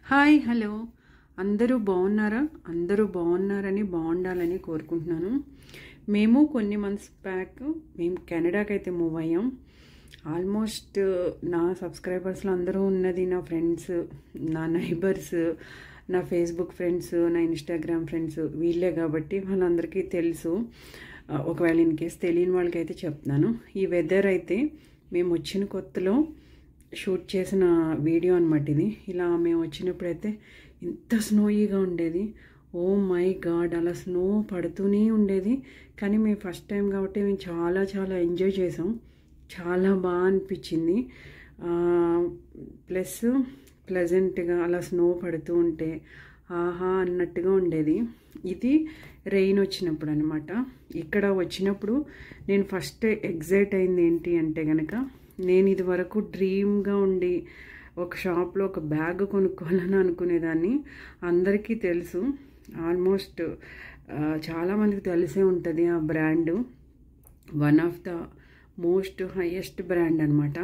Hi hello అందరూ బాగున్నారా? అందరూ బాగున్నారని బాగుండాలని కోరుకుంటున్నాను. మేము కొన్ని మంత్స్ బ్యాక్ మేము కెనడాకి అయితే మూవ్ అయ్యాం. ఆల్మోస్ట్ నా సబ్స్క్రైబర్స్లో అందరూ ఉన్నది నా ఫ్రెండ్స్, నా నైబర్స్, నా ఫేస్బుక్ ఫ్రెండ్స్, నా ఇన్స్టాగ్రామ్ ఫ్రెండ్స్ వీళ్ళే కాబట్టి వాళ్ళందరికీ తెలుసు. ఒకవేళ ఇన్ కేస్ తెలియని వాళ్ళకైతే చెప్తున్నాను. ఈ వెదర్ అయితే మేము వచ్చిన కొత్తలో షూట్ చేసిన వీడియో అనమాట ఇది. ఇలా మేము వచ్చినప్పుడైతే ఇంత స్నోయిగా ఉండేది. ఓ మై గాడ్, అలా స్నో పడుతూనే ఉండేది. కానీ మేము ఫస్ట్ టైం కాబట్టి మేము చాలా చాలా ఎంజాయ్ చేసాం. చాలా బాగా అనిపించింది. ప్లస్ ప్లెజెంట్గా అలా స్నో పడుతూ ఉంటే ఆహా అన్నట్టుగా ఉండేది. ఇది రెయిన్ వచ్చినప్పుడు అనమాట. ఇక్కడ వచ్చినప్పుడు నేను ఫస్ట్ ఎగ్జైట్ అయింది ఏంటి అంటే కనుక, నేను ఇది వరకు డ్రీమ్గా ఉండి ఒక షాప్లో ఒక బ్యాగ్ కొనుక్కోవాలని అనుకునేదాన్ని. అందరికీ తెలుసు, ఆల్మోస్ట్ చాలామందికి తెలిసే ఉంటుంది ఆ brand. One of the most highest brand అనమాట.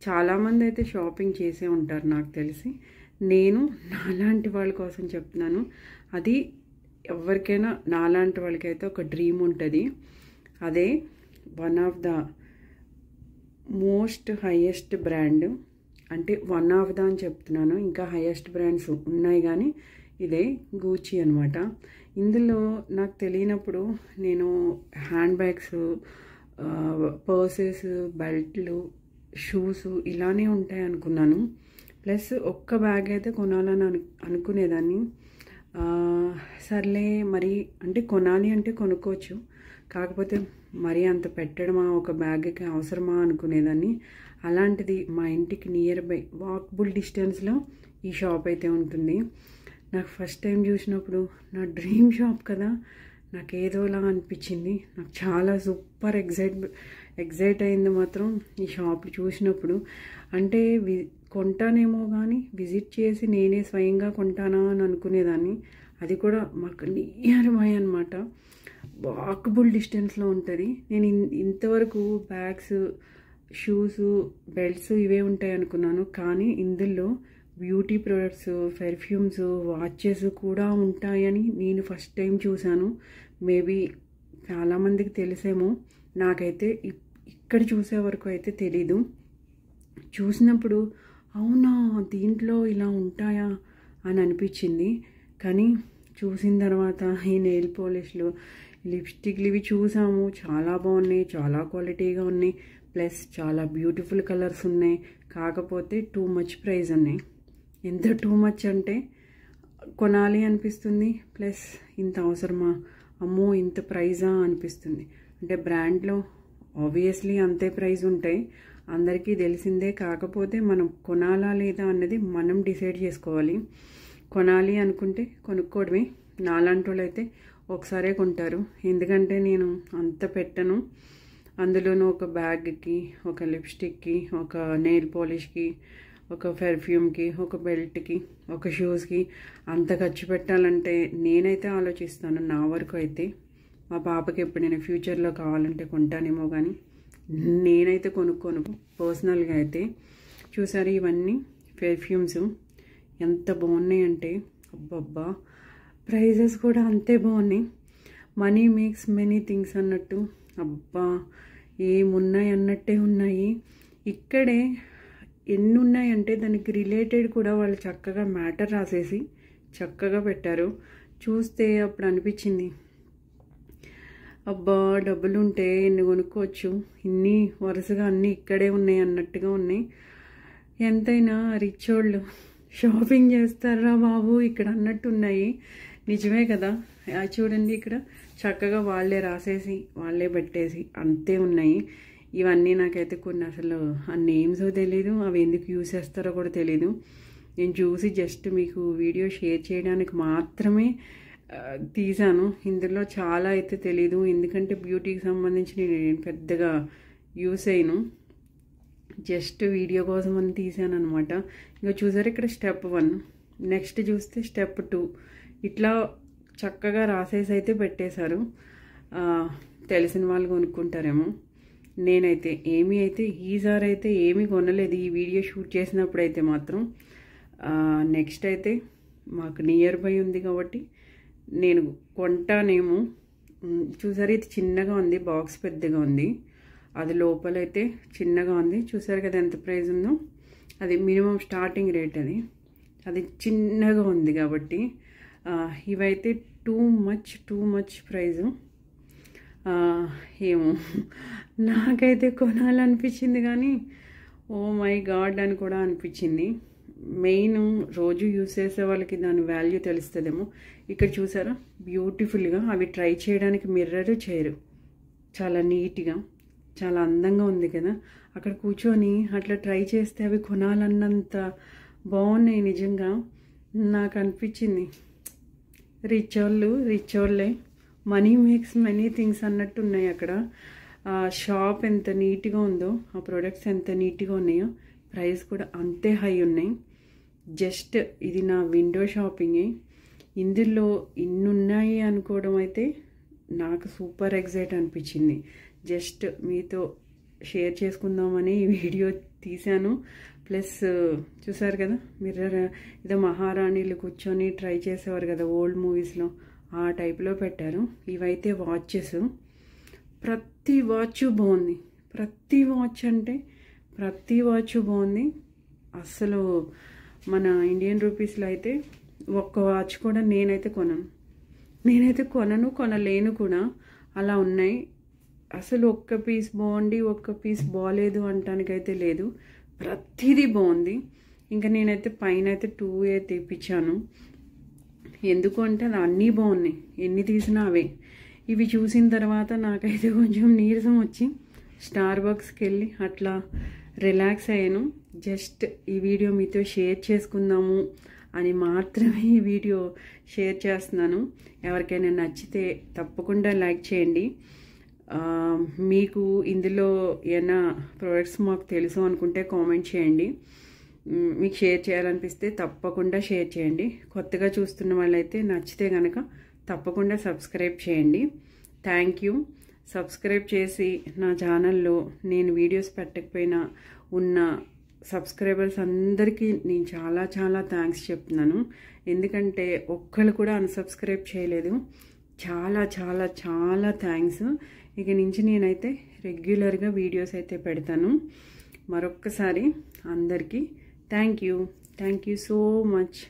చాలామంది అయితే షాపింగ్ చేసే ఉంటారు నాకు తెలిసి. నేను నాలాంటి వాళ్ళ కోసం చెప్తున్నాను. అది ఎవరికైనా నాలాంటి వాళ్ళకైతే ఒక డ్రీమ్ ఉంటుంది. అదే one of the most highest brand. అంటే వన్ ఆఫ్ ద అని చెప్తున్నాను, ఇంకా హైయెస్ట్ బ్రాండ్స్ ఉన్నాయి కానీ ఇదే గూచి అనమాట. ఇందులో నాకు తెలియనప్పుడు నేను హ్యాండ్ బ్యాగ్స్, పర్సెస్, బెల్ట్లు, షూస్ ఇలానే ఉంటాయి అనుకున్నాను. ప్లస్ ఒక్క బ్యాగ్ అయితే కొనాలని అనుకునేదాన్ని. సర్లే మరి అంటే కొనాలి అంటే కొనుక్కోవచ్చు, కాకపోతే మరీ అంత పెట్టడమా ఒక బ్యాగ్కి అవసరమా అనుకునేదాన్ని. అలాంటిది మా ఇంటికి నియర్ బై వాకబుల్ డిస్టెన్స్లో ఈ షాప్ అయితే ఉంటుంది. నాకు ఫస్ట్ టైం చూసినప్పుడు నా డ్రీమ్ షాప్ కదా, నాకు ఏదోలా అనిపించింది. నాకు చాలా సూపర్ ఎగ్జైట్ అయింది మాత్రం ఈ షాప్ చూసినప్పుడు. అంటే కొంటానేమో కానీ విజిట్ చేసి నేనే స్వయంగా కొంటానా అని అనుకునేదాన్ని. అది కూడా మాకు నియర్ బై అనమాట, వాకబుల్ డిస్టెన్స్లో ఉంటుంది. నేను ఇంతవరకు బ్యాగ్స్, షూస్, బెల్ట్స్ ఇవే ఉంటాయి అనుకున్నాను. కానీ ఇందులో బ్యూటీ ప్రొడక్ట్స్, పెర్ఫ్యూమ్స్, వాచెస్ కూడా ఉంటాయని నేను ఫస్ట్ టైం చూశాను. మేబీ చాలామందికి తెలిసేమో, నాకైతే ఇక్కడ చూసే వరకు అయితే తెలీదు. చూసినప్పుడు అవునా దీంట్లో ఇలా ఉంటాయా అని అనిపించింది. కానీ చూసిన తర్వాత ఈ నెయిల్ పాలిష్లు, లిప్స్టిక్లు ఇవి చూసాము, చాలా బాగున్నాయి, చాలా క్వాలిటీగా ఉన్నాయి. ప్లస్ చాలా బ్యూటిఫుల్ కలర్స్ ఉన్నాయి. కాకపోతే టూ మచ్ ప్రైస్ ఉన్నాయి. ఎంత టూ మచ్ అంటే కొనాలి అనిపిస్తుంది, ప్లస్ ఇంత అవసరమా, అమ్మో ఇంత ప్రైజా అనిపిస్తుంది. అంటే బ్రాండ్లో ఆబ్వియస్లీ అంతే ప్రైస్ ఉంటాయి, అందరికీ తెలిసిందే. కాకపోతే మనం కొనాలా లేదా అన్నది మనం డిసైడ్ చేసుకోవాలి. కొనాలి అనుకుంటే కొనుక్కోవడమే. నాలాంటి వాళ్ళు అయితే ఒకసారే కొంటారు, ఎందుకంటే నేను అంత పెట్టను. అందులోనూ ఒక బ్యాగ్కి, ఒక లిప్స్టిక్కి, ఒక నెయిల్ పాలిష్కి, ఒక పెర్ఫ్యూమ్కి, ఒక బెల్ట్కి, ఒక షూస్కి అంత ఖర్చు పెట్టాలంటే నేనైతే ఆలోచిస్తాను. నా వరకు అయితే మా పాపకి ఎప్పుడైనా ఫ్యూచర్లో కావాలంటే కొంటానేమో, కానీ నేనైతే కొనుక్కోను పర్సనల్గా అయితే. చూసారు ఇవన్నీ పెర్ఫ్యూమ్స్ ఎంత బాగున్నాయి అంటే అబ్బబ్బా, ప్రైజెస్ కూడా అంతే బాగున్నాయి. మనీ మేక్స్ మెనీ థింగ్స్ అన్నట్టు అబ్బా ఏమున్నాయి అన్నట్టే ఉన్నాయి. ఇక్కడే ఎన్ని ఉన్నాయంటే దానికి రిలేటెడ్ కూడా వాళ్ళు చక్కగా మ్యాటర్ రాసేసి చక్కగా పెట్టారు. చూస్తే అప్పుడు అనిపించింది అబ్బా డబ్బులు ఉంటే ఎన్ని కొనుక్కోవచ్చు, ఇన్ని వరుసగా అన్నీ ఇక్కడే ఉన్నాయి అన్నట్టుగా ఉన్నాయి. ఎంతైనా రిచ్ వాళ్ళు షాపింగ్ చేస్తారా బాబు ఇక్కడ అన్నట్టు ఉన్నాయి. నిజమే కదా, చూడండి ఇక్కడ చక్కగా వాళ్ళే రాసేసి వాళ్ళే పెట్టేసి అంతే ఉన్నాయి. ఇవన్నీ నాకైతే కొన్ని అసలు ఆ నేమ్స్ తెలీదు, అవి ఎందుకు యూజ్ చేస్తారో కూడా తెలీదు. నేను చూసి జస్ట్ మీకు వీడియో షేర్ చేయడానికి మాత్రమే తీసాను. ఇందులో చాలా అయితే తెలీదు, ఎందుకంటే బ్యూటీకి సంబంధించి నేను పెద్దగా యూస్ అయ్యను, జస్ట్ వీడియో కోసం అని తీసాను అనమాట. ఇంకా చూసారు ఇక్కడ స్టెప్ 1, నెక్స్ట్ చూస్తే స్టెప్ 2, ఇట్లా చక్కగా రాసేసి అయితే పెట్టేశారు. తెలిసిన వాళ్ళు కొనుక్కుంటారేమో. నేనైతే ఈసారి అయితే ఏమీ కొనలేదు. ఈ వీడియో షూట్ చేసినప్పుడు అయితే మాత్రం నెక్స్ట్ అయితే మాకు నియర్ బై ఉంది కాబట్టి నేను కొంటానేమో. చూసారు, ఇది చిన్నగా ఉంది, బాక్స్ పెద్దగా ఉంది, అది లోపలైతే చిన్నగా ఉంది. చూసారు కదా ఎంత ప్రైస్ ఉందో, అది మినిమం స్టార్టింగ్ రేట్, అది చిన్నగా ఉంది కాబట్టి. ఇవైతే టూ మచ్ ప్రైజు. ఏమో నాకైతే కొనాలనిపించింది కానీ ఓ మై గాడ్ అని కూడా అనిపించింది. మెయిన్ రోజు యూస్ చేసే వాళ్ళకి దాని వాల్యూ తెలుస్తుందేమో. ఇక్కడ చూసారా బ్యూటిఫుల్గా అవి ట్రై చేయడానికి మిర్రర్ చేయరు, చాలా నీట్గా చాలా అందంగా ఉంది కదా. అక్కడ కూర్చొని అట్లా ట్రై చేస్తే అవి కొనాలన్నంత బాగున్నాయి. నిజంగా నాకు అనిపించింది రిచ్ వాళ్ళే, మనీ మేక్స్ మనీ థింగ్స్ అన్నట్టు ఉన్నాయి అక్కడ. షాప్ ఎంత నీట్గా ఉందో, ఆ ప్రొడక్ట్స్ ఎంత నీట్గా ఉన్నాయో, ప్రైస్ కూడా అంతే హై ఉన్నాయి. జస్ట్ ఇది నా విండో షాపింగే. ఇందులో ఇన్నున్నాయి అనుకోవడం అయితే నాకు సూపర్ ఎగ్జైట్ అనిపించింది. జస్ట్ మీతో షేర్ చేసుకుందామని ఈ వీడియో తీశాను. ప్లస్ చూసారు కదా మిర్రర్, ఏదో మహారాణిలు కూర్చొని ట్రై చేసేవారు కదా ఓల్డ్ మూవీస్లో, ఆ టైప్లో పెట్టారు. ఇవైతే వాచెస్, ప్రతి వాచ్ బాగుంది, ప్రతి వాచ్ బాగుంది. అస్సలు మన ఇండియన్ రూపీస్లో అయితే ఒక్క వాచ్ కూడా నేనైతే కొనలేను కూడా, అలా ఉన్నాయి. అసలు ఒక్క పీస్ బాగుండి ఒక్క పీస్ బాగాలేదు అంటానికైతే లేదు, ప్రతిదీ బాగుంది. ఇంకా నేనైతే పైన అయితే 2 తెప్పించాను. ఎందుకు అంటే అది అన్నీ బాగున్నాయి, ఎన్ని తీసినా అవే. ఇవి చూసిన తర్వాత నాకైతే కొంచెం నీరసం వచ్చి స్టార్ బక్స్కి వెళ్ళి అట్లా రిలాక్స్ అయ్యాను. జస్ట్ ఈ వీడియో మీతో షేర్ చేసుకుందాము అని మాత్రమే ఈ వీడియో షేర్ చేస్తున్నాను. ఎవరికైనా నచ్చితే తప్పకుండా లైక్ చేయండి. మీకు ఇందులో ఏమైనా ప్రోడక్ట్స్ మాకు తెలుసు అనుకుంటే కామెంట్ చేయండి. మీకు షేర్ చేయాలనిపిస్తే తప్పకుండా షేర్ చేయండి. కొత్తగా చూస్తున్న వాళ్ళైతే నచ్చితే కనుక తప్పకుండా సబ్స్క్రైబ్ చేయండి. Thank you. సబ్స్క్రైబ్ చేసి నా ఛానల్లో నేను వీడియోస్ పెట్టకపోయినా ఉన్న సబ్స్క్రైబర్స్ అందరికీ నేను చాలా థ్యాంక్స్ చెప్తున్నాను. ఎందుకంటే ఒక్కళ్ళు కూడా అన్సబ్స్క్రైబ్ చేయలేదు. చాలా థ్యాంక్స్. ఇక నుంచి నేనైతే రెగ్యులర్గా వీడియోస్ అయితే పెడతాను. మరొక్కసారి అందరికీ థ్యాంక్ యూ సో మచ్.